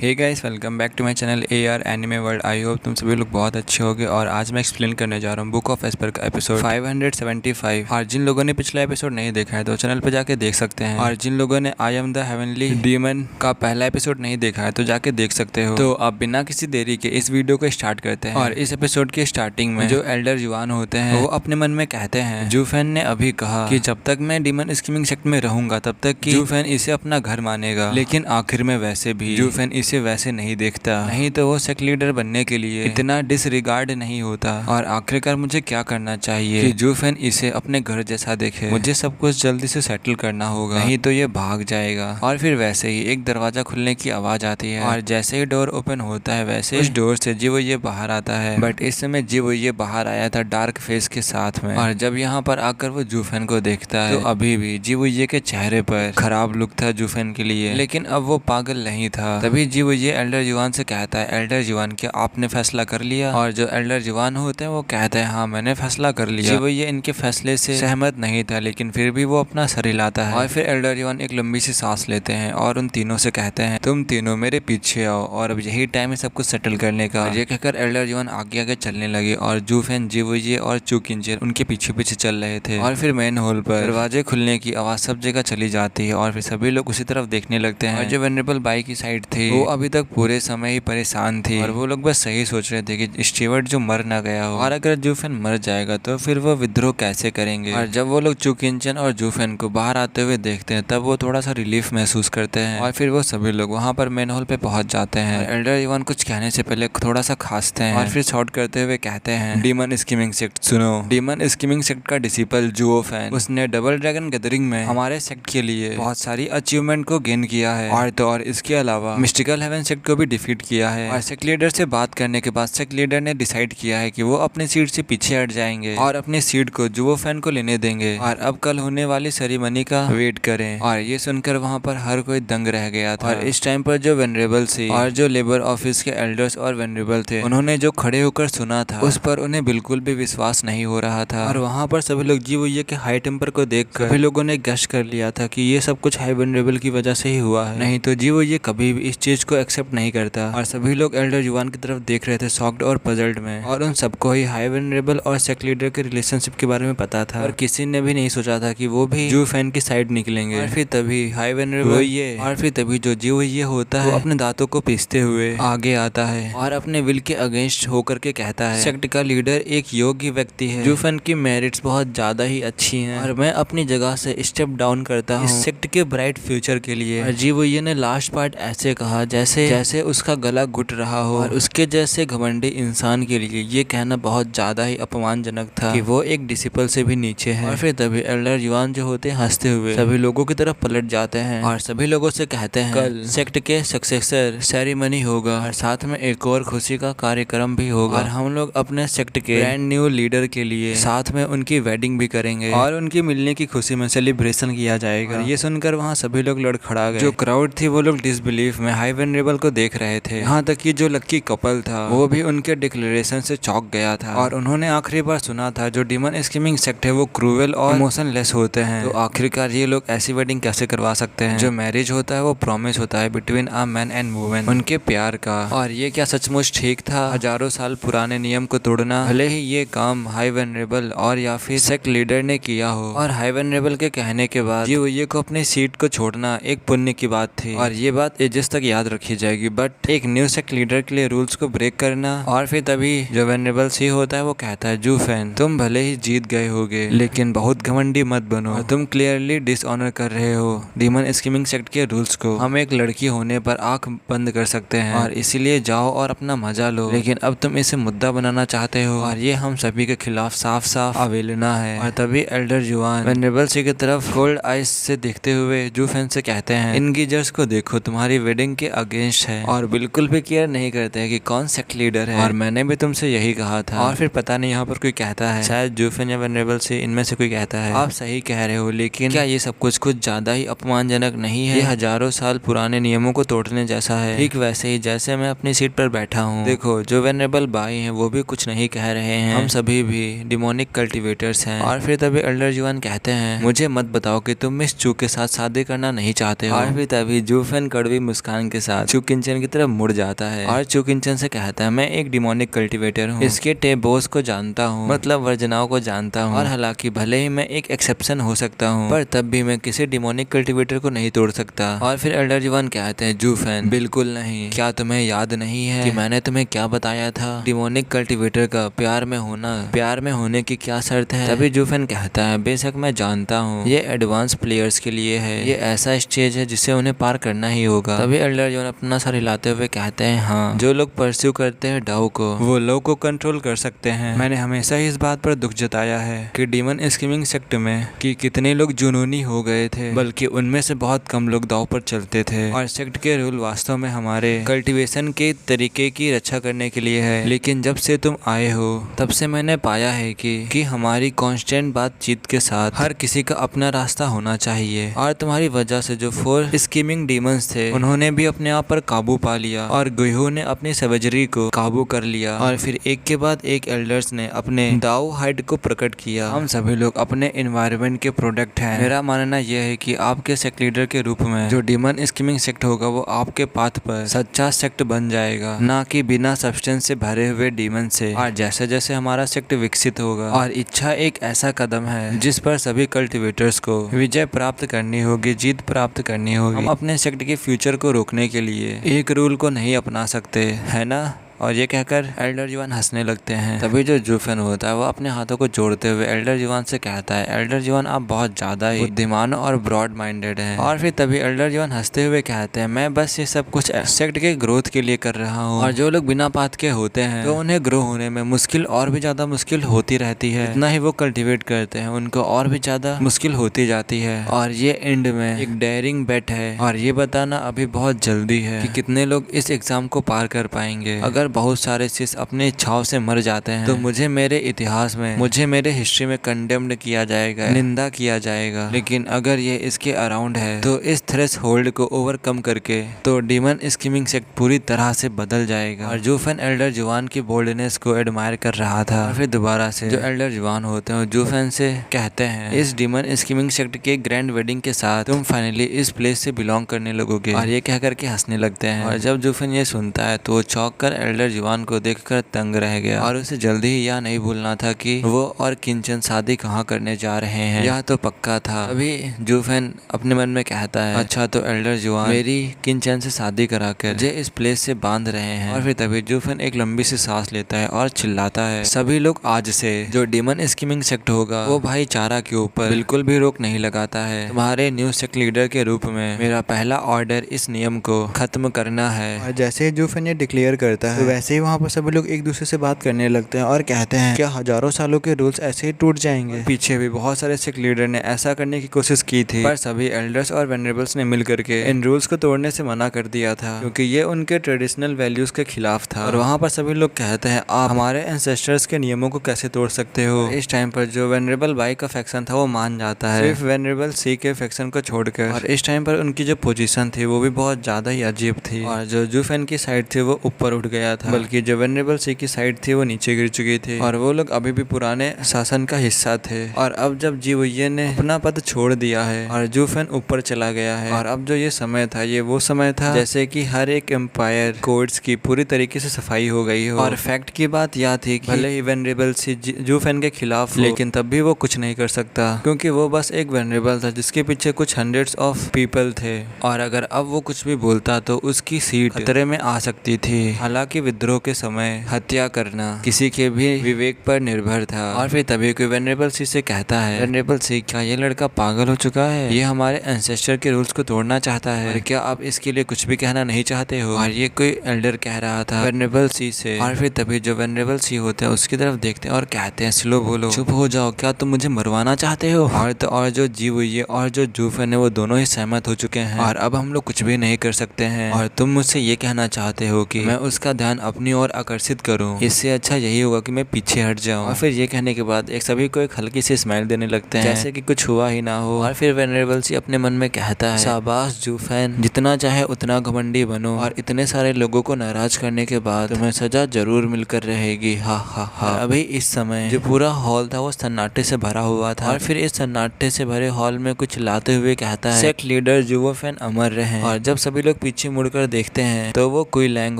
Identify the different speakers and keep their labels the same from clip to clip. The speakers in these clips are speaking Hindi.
Speaker 1: Hey guys, welcome back to my channel AR anime world. I hope तुम सभी लोग बहुत अच्छे होगे। और आज मैं एक्सप्लेन करने जा रहा हूँ बुक ऑफ एस्पर का एपिसोड 575। और जिन लोगों ने पिछला एपिसोड नहीं देखा है तो चैनल पर जाके देख सकते हैं। और जिन लोगों ने I am the heavenly demon का पहला एपिसोड नहीं देखा है तो जाके देख सकते हो। तो अब बिना किसी देरी के इस वीडियो को स्टार्ट करते हैं। और इस एपिसोड के स्टार्टिंग में जो एल्डर युआन होते हैं वो अपने मन में कहते हैं, जूफेन ने अभी कहा कि जब तक मैं डीमन स्कीमिंग सेक्ट में रहूंगा तब तक कि जूफेन इसे अपना घर मानेगा। लेकिन आखिर में वैसे भी जूफेन इसे वैसे नहीं देखता, नहीं तो वो सेक्ट लीडर बनने के लिए इतना डिसरिगार्ड नहीं होता। और आखिरकार मुझे क्या करना चाहिए कि जूफेन इसे अपने घर जैसा देखे। मुझे सब कुछ जल्दी से सेटल करना होगा, नहीं तो ये भाग जाएगा। और फिर वैसे ही एक दरवाजा खुलने की आवाज आती है और जैसे ही डोर ओपन होता है वैसे उस डोर से जीवोये बाहर आता है। बट इस समय जीवोये बाहर आया था डार्क फेस के साथ में। और जब यहाँ पर आकर वो जूफेन को देखता है तो अभी भी जीवोये के चेहरे पर खराब लुक था जूफेन के लिए, लेकिन अब वो पागल नहीं था। तभी जीवोये एल्डर युआन से कहता है, एल्डर युआन क्या आपने फैसला कर लिया? और जो एल्डर युआन होते हैं वो कहते हैं, हाँ मैंने फैसला कर लिया। जीवोये इनके फैसले से सहमत नहीं था, लेकिन फिर भी वो अपना सर हिलाता है। और फिर एल्डर युआन एक लंबी सी सांस लेते हैं और उन तीनों से कहते हैं, तुम तीनों मेरे पीछे आओ और अब यही टाइम है सब कुछ सेटल करने का। ये कहकर एल्डर युआन आगे आगे चलने लगे और जूफेन, जीवोये और चूकिंजर उनके पीछे पीछे चल रहे थे। और फिर मेन होल पर दरवाजे खुलने की आवाज सब जगह चली जाती है और फिर सभी लोग उसी तरफ देखने लगते हैं। और जो वेनरेबल बाई की साइड थी वो अभी तक पूरे समय ही परेशान थी और वो लोग बस सही सोच रहे थे कि स्टीवर्ट जो मर ना गया हो, और अगर जूफेन मर जाएगा तो फिर वो विद्रोह कैसे करेंगे। और जब वो लोग चूकिंचन और जूफेन को बाहर आते हुए देखते हैं तब वो थोड़ा सा रिलीफ महसूस करते हैं। और फिर वो सभी लोग वहाँ पर मेन हॉल पे पहुंच जाते हैं। एल्डर युआन कुछ कहने से पहले थोड़ा सा खांसते हैं और फिर शॉर्ट करते हुए कहते हैं, डीमन स्कीमिंग सेक्ट सुनो। डीमन स्कीमिंग सेक्ट का डिसिपल जुओफेन, उसने डबल ड्रैगन गैदरिंग में हमारे सेक्ट के लिए बहुत सारी अचीवमेंट को गेन किया है और तो और इसके अलावा मिस्टिकल हेवन सेक्ट को भी डिफीट किया है। और सेक्ट लीडर से बात करने के बाद सेक्ट लीडर ने डिसाइड किया है कि वो अपनी सीट से पीछे हट जाएंगे और अपनी सीट को जुओफेन को लेने देंगे। और अब कल होने वाली सेरेमनी का वेट करें। और ये सुनकर वहाँ पर हर कोई दंग रह गया था। और इस टाइम पर जो वेनरेबल थे और जो लेबर ऑफिस के एल्डर्स और वेनरेबल थे उन्होंने जो खड़े होकर सुना था उस पर उन्हें बिल्कुल भी विश्वास नहीं हो रहा था। और वहाँ पर सभी लोग जीवोये के हाई टेम्पर को देखकर सभी लोगों ने गेस कर लिया था कि ये सब कुछ हाई वेनरेबल की वजह से ही हुआ है, नहीं तो जीवोये कभी भी इस चीज को एक्सेप्ट नहीं करता। और सभी लोग एल्डर युआन की तरफ देख रहे थे शॉक्ड और पजल्ड में। और उन सबको ही हाई वेनरेबल और सेक्ट लीडर के रिलेशनशिप के बारे में पता था और किसी ने भी नहीं सोचा था कि वो भी जूफेन की साइड निकलेंगे। और फिर तभी हाई वेनरेबल और फिर तभी जो जीवोये होता है वो अपने दांतों को पीसते हुए आगे आता है और अपने विल के अगेंस्ट होकर के कहता है, सेक्ट का लीडर एक योग्य व्यक्ति है, जूफेन की मेरिट्स बहुत ज्यादा ही अच्छी हैं और मैं अपनी जगह से स्टेप डाउन करता हूँ इस सेक्ट के ब्राइट फ्यूचर के लिए। जीवोये ने लास्ट पार्ट ऐसे कहा जैसे जैसे उसका गला घुट रहा हो। और उसके जैसे घमंडी इंसान के लिए ये कहना बहुत ज्यादा ही अपमानजनक था कि वो एक डिसिपल से भी नीचे है। और फिर तभी एल्डर युआन जो होते हंसते हुए सभी लोगों की तरफ पलट जाते हैं और सभी लोगों से कहते हैं, कल सेक्ट के सक्सेसर सेरेमनी होगा और साथ में एक और खुशी का कार्यक्रम भी होगा और हम लोग अपने सेक्ट के ब्रांड न्यू लीडर के लिए साथ में उनकी वेडिंग भी करेंगे और उनकी मिलने की खुशी में सेलिब्रेशन किया जाएगा। और ये सुनकर वहाँ सभी लोग लड़खड़ा गए। जो क्राउड थी वो लोग डिसबिलीफ में हाई वेनरेबल को देख रहे थे। यहाँ तक कि जो लक्की कपल था वो भी उनके डिक्लेरेशन से चौंक गया था और उन्होंने आखिरी बार सुना था जो डीमन स्कीमिंग सेक्ट है वो क्रूएल और इमोशनलेस होते हैं। तो आखिरकार ये लोग ऐसी वेडिंग कैसे करवा सकते हैं? जो मैरिज होता है वो प्रॉमिस होता है between a man and women, उनके प्यार का। और ये क्या सचमुच ठीक था हजारों साल पुराने नियम को तोड़ना? भले ही ये काम हाई वेनरेबल और या फिर सेक्ट लीडर ने किया हो और हाई वेनरेबल के कहने के बाद जीवोये को अपनी सीट को छोड़ना एक पुण्य की बात थी और ये बात एजेस तक याद रखी जाएगी। बट एक न्यू सेक्ट लीडर के लिए रूल्स को ब्रेक करना। और फिर तभी जो वेनरेबल सी होता है वो कहता है, जूफेन तुम भले ही जीत गए होगे लेकिन बहुत घमंडी मत बनो, तुम क्लियरली डिसऑनर कर रहे हो डीमन स्कीमिंग सेक्ट के रूल्स को। हम एक लड़की होने पर आंख बंद कर सकते हैं और इसीलिए जाओ और अपना मजा लो, लेकिन अब तुम इसे मुद्दा बनाना चाहते हो और ये हम सभी के खिलाफ साफ साफ अवेलना है। और तभी एल्डर युआन वेनरेबल सी की तरफ कोल्ड आइज से देखते हुए जूफेन से कहते हैं, इन गीजर्स को देखो तुम्हारी वेडिंग के अगेंस्ट है और बिल्कुल भी केयर नहीं करते हैं कि कौन सेक्ट लीडर है और मैंने भी तुमसे यही कहा था। और फिर पता नहीं यहाँ पर कोई कहता है, शायद जूफेन या वेनरेबल से इनमें से कोई कहता है, आप सही कह रहे हो लेकिन क्या ये सब कुछ ज्यादा ही अपमानजनक नहीं है? ये हजारों साल पुराने नियमों को तोड़ने जैसा है, ठीक वैसे ही जैसे मैं अपनी सीट पर बैठा हूँ। देखो जो वेनरेबल बाई हैं वो भी कुछ नहीं कह रहे हैं, हम सभी भी डिमोनिक कल्टीवेटर्स हैं। और फिर तभी एल्डर युआन कहते हैं, मुझे मत बताओ कि तुम मिस चू के साथ शादी करना नहीं चाहते हो। और फिर तभी जूफेन कड़वी मुस्कान के साथ चुकिंचन की तरफ मुड़ जाता है और चुकिंचन से कहता है, मैं एक डिमोनिक कल्टीवेटर हूँ, इसके टेबोस को जानता हूँ, मतलब वर्जनाओं को जानता हूँ, और हालांकि भले ही मैं एक एक्सेप्शन हो सकता हूँ पर तब भी मैं किसी डिमोनिक कल्टीवेटर को नहीं तोड़ सकता। और फिर एल्डर जुवान कहते हैं, जूफेन बिल्कुल नहीं, क्या तुम्हें याद नहीं है कि मैंने तुम्हें क्या बताया था, डिमोनिक कल्टीवेटर का प्यार में होने की क्या शर्त है। तभी जूफेन कहता है, बेशक मैं जानता हूँ ये एडवांस प्लेयर्स के लिए है, ये ऐसा स्टेज है जिसे उन्हें पार करना ही होगा। तभी एल्डर जुवान अपना सर हिलाते हुए कहते हैं, हाँ, जो लोग परस्यू करते हैं डाउ को वो लो को कंट्रोल कर सकते हैं। मैंने हमेशा ही इस बात पर दुख जताया है कि डीमन स्कीमिंग सेक्ट में कि कितने लोग जुनूनी हो गए थे, बल्कि उनमें से बहुत कम लोग दाव पर चलते थे और सेक्ट के रूल वास्तव में हमारे कल्टीवेशन के तरीके की रक्षा करने के लिए है। लेकिन जब से तुम आए हो तब से मैंने पाया है कि हमारी कांस्टेंट बातचीत के साथ हर किसी का अपना रास्ता होना चाहिए, और तुम्हारी वजह से जो 4 स्कीमिंग डीमंस थे उन्होंने भी अपने आप पर काबू पा लिया और गुयहू ने अपनी सवेजरी को काबू कर लिया, और फिर एक के बाद एक एल्डर्स ने अपने दाऊ हाइड को प्रकट किया। हम सभी लोग अपने एनवायरनमेंट के प्रोडक्ट हैं। मेरा मानना यह है कि आपके सेक्ट लीडर के रूप में जो डीमन स्कीमिंग सेक्ट होगा वो आपके पाथ पर सच्चा सेक्ट बन जाएगा, ना कि बिना सब्सटेंस से भरे हुए डीमन से। और जैसे जैसे हमारा सेक्ट विकसित होगा, और इच्छा एक ऐसा कदम है जिस पर सभी कल्टीवेटर्स को विजय प्राप्त करनी होगी, जीत प्राप्त करनी होगी। हम अपने सेक्ट के फ्यूचर को रोकने के लिए एक रूल को नहीं अपना सकते, है ना। और ये कहकर एल्डर जुवान हंसने लगते हैं। तभी जो जूफेन होता है वो अपने हाथों को जोड़ते हुए एल्डर जुवान से कहता है, एल्डर जुवान आप बहुत ज्यादा ही बुद्धिमान और ब्रॉड माइंडेड हैं। और फिर तभी एल्डर जुवान हंसते हुए कहते हैं, मैं बस ये सब कुछ सेक्ट के ग्रोथ के लिए कर रहा हूँ, और जो लोग बिना पाथ के होते हैं तो उन्हें ग्रो होने में मुश्किल और भी ज्यादा मुश्किल होती रहती है। इतना ही वो कल्टिवेट करते हैं उनको और भी ज्यादा मुश्किल होती जाती है। और ये एंड में एक डेयरिंग बेट है, और ये बताना अभी बहुत जल्दी है कि कितने लोग इस एग्जाम को पार कर पाएंगे। अगर बहुत सारे शिष्य अपनी इच्छाओं से मर जाते हैं तो मुझे मेरे इतिहास में, मुझे मेरे हिस्ट्री में कंडेम्ड किया जाएगा, निंदा किया जाएगा। लेकिन अगर ये इसके अराउंड है तो इस थ्रेशोल्ड को ओवरकम करके तो डीमन स्कीमिंग सेक्ट पूरी तरह से बदल जाएगा। और जूफेन एल्डर जुवान की बोल्डनेस को एडमायर कर रहा था। और फिर दोबारा से जो एल्डर जुवान होते हैं जूफेन से कहते हैं, इस डीमन स्कीमिंग सेक्ट के ग्रैंड वेडिंग के साथ तुम फाइनली इस प्लेस से बिलोंग करने लगोगे। और ये कहकर के हंसने लगते हैं। और जब जूफेन ये सुनता है तो वो चौंक कर एल्डर जुवान को देखकर तंग रह गया, और उसे जल्दी ही यह नहीं भूलना था कि वो और किंचन शादी कहाँ करने जा रहे हैं, यह तो पक्का था। अभी जूफेन अपने मन में कहता है, अच्छा तो एल्डर जुवान मेरी किंचन से शादी कराकर मुझे इस प्लेस से बांध रहे हैं। और फिर तभी जूफेन एक लंबी सी सांस लेता है और चिल्लाता है, सभी लोग आज से जो डीमन स्कीमिंग सेक्ट होगा वो भाईचारा के ऊपर बिल्कुल भी रोक नहीं लगाता है। तुम्हारे न्यू सेक्ट लीडर के रूप में मेरा पहला ऑर्डर इस नियम को खत्म करना है।
Speaker 2: और जैसे ही जूफेन ये डिक्लेयर करता है तो वैसे ही वहाँ पर सभी लोग एक दूसरे से बात करने लगते हैं और कहते हैं, क्या हजारों सालों के रूल्स ऐसे ही टूट जाएंगे।
Speaker 1: पीछे भी बहुत सारे सेक्ट लीडर ने ऐसा करने की कोशिश की थी, पर सभी एल्डर्स और वेनरेबल्स ने मिलकर के इन रूल्स को तोड़ने से मना कर दिया था, क्योंकि ये उनके ट्रेडिशनल वैल्यूज के खिलाफ था। और वहाँ पर सभी लोग कहते हैं, आप हमारे एंसेस्टर्स के नियमों को कैसे तोड़ सकते हो। इस टाइम पर जो वेनरेबल वाई का फैक्शन था वो मान जाता है, सिर्फ वेनरेबल सी के फैक्शन को छोड़कर। और इस टाइम पर उनकी जो पोजीशन थी वो भी बहुत ज्यादा ही अजीब थी, और जो जूफेन की साइड थी वो ऊपर उठ गया था, बल्कि जो वेनरेबल सी की साइड थी वो नीचे गिर चुकी थी। और वो लोग अभी भी पुराने शासन का हिस्सा थे। और अब जब जीवुये ने अपना पद छोड़ दिया है और जूफेन ऊपर चला गया है, और अब जो ये समय था ये वो समय था जैसे कि हर एक एम्पायर कोड्स की पूरी तरीके से सफाई हो गई हो। और फैक्ट की बात यह थी कि भले ही वेनरेबल सी जूफेन के खिलाफ हो, लेकिन तब भी वो कुछ नहीं कर सकता, क्योंकि वो बस एक वेनरेबल था जिसके पीछे कुछ हंड्रेड्स ऑफ पीपल थे। और अगर अब वो कुछ भी बोलता तो उसकी सीट खतरे में आ सकती थी। हालांकि विद्रोह के समय हत्या करना किसी के भी विवेक पर निर्भर था। और फिर तभी कोई वेनरेबल सी से कहता है, वेनरेबल सी क्या ये लड़का पागल हो चुका है, ये हमारे एंसेस्टर के रूल्स को तोड़ना चाहता है, और क्या आप इसके लिए कुछ भी कहना नहीं चाहते हो। और ये कोई एल्डर कह रहा था वेनरेबल सी से। और फिर तभी जो वेनरेबल सी होते हैं उसकी तरफ देखते हैं और कहते हैं, स्लो बोलो, चुप हो जाओ, क्या तुम मुझे मरवाना चाहते हो। और जो जीवुये और जो जूफेन है वो दोनों ही सहमत हो चुके हैं, और अब हम लोग कुछ भी नहीं कर सकते हैं। और तुम मुझसे ये कहना चाहते हो कि मैं उसका ध्यान ध्यान अपनी ओर आकर्षित करूं। इससे अच्छा यही होगा कि मैं पीछे हट जाऊं। और फिर ये कहने के बाद एक सभी को एक हल्की सी स्माइल देने लगते हैं, जैसे कि कुछ हुआ ही ना हो। और फिर वेनरेबल सी अपने मन में कहता है, शाबाश जूफेन, जितना चाहे उतना घमंडी बनो और इतने सारे लोगों को नाराज करने के बाद तुम्हें सजा जरूर मिलकर रहेगी। हा हा हा। अभी इस समय जो पूरा हॉल था वो सन्नाटे से भरा हुआ था। और फिर इस सन्नाटे से भरे हॉल में कुछ लाते हुए कहता है, सेक्ट लीडर जुवोफेन अमर रहे। और जब सभी लोग पीछे मुड़कर देखते हैं तो वो कुईलैंग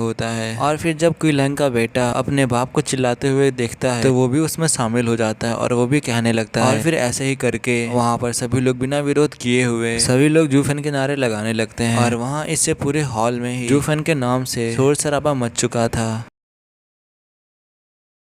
Speaker 1: होता है। और फिर जब कुईलैंग का बेटा अपने बाप को चिल्लाते हुए देखता है तो वो भी उसमें शामिल हो जाता है और वो भी कहने लगता है। और फिर ऐसे ही करके वहाँ पर सभी लोग बिना विरोध किए हुए सभी लोग जूफेन के नारे लगाने लगते हैं। और वहाँ इससे पूरे हॉल में ही जूफेन के नाम से शोर शराबा मच चुका था।